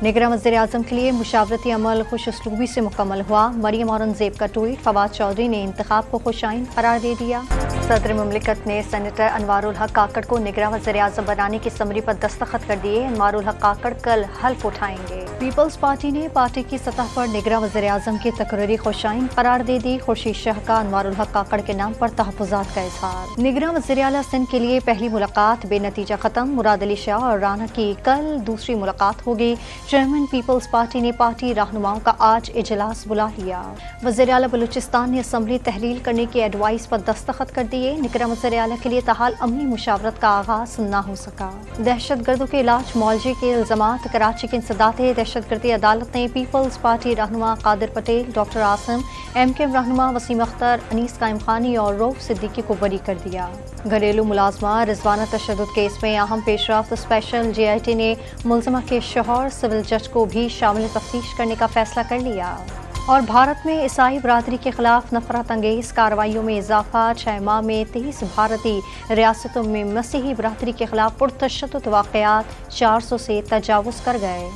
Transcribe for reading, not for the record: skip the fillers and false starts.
निगरां वज़ीर-ए-आज़म के लिए मुशावरती अमल खुश उसलूबी से मुकम्मल हुआ। मरियम औरंगजेब का ट्वीट। फवाद चौधरी ने इंतखाब को खुशाइन करार दे दिया। सदर मुमलिकत ने सेनेटर अनवारुल हक काकड़ को निगरां वज़ीर-ए-आज़म बनाने की समरी पर दस्तखत कर दिए। अनवारुल हक काकड़ कल हल्फ उठाएंगे। पीपल्स पार्टी ने पार्टी की सतह पर निगरां वज़ीर-ए-आज़म की तकरीरी खुशाइन करार दे दी। खुर्शीद शाह का अनवारुल हक काकड़ के नाम पर तहफ़्फ़ुज़ात का इज़हार। निगरां वज़ीर आला सिंध के लिए पहली मुलाकात बेनतीजा खत्म। मुराद अली शाह और राना की कल दूसरी मुलाकात होगी। चेयरमैन पीपल्स पार्टी ने पार्टी रहनुमाओं का आज इजलास बुला लिया। वज़ीर आला बलूचिस्तान ने असम्बली तहलील करने की एडवाइस पर दस्तखत कर दिए। निगरां वज़ीर आला के लिए ताहाल अमनी मुशावरत का आगाज न हो सका। दहशत गर्दों के इलाज मौलजी के इल्जामात। कराची की इंसदाद दहशतगर्दी अदालत ने पीपल्स पार्टी रहनुमा कादिर पटेल, डॉक्टर आसिम, MKM रहनुमा वसीम अख्तर, अनीस कायम खानी और रऊफ सिद्दीकी को बरी कर दिया। घरेलू मुलाजमा रिजवाना तशद्दुद केस में अहम पेशरफ्त। स्पेशल JIT ने मुलजमा के शौहर सिविल जज को भी शामिल तफ्तीश करने का फैसला कर लिया। और भारत में ईसाई बरादरी के खिलाफ नफरत अंगेज कार्रवाइयों में इजाफा। 6 माह में 23 भारतीय रियासतों में मसीही बरादरी के खिलाफ पुरतशद्दुद वाक़यात 400 से तजावुज़ कर गए।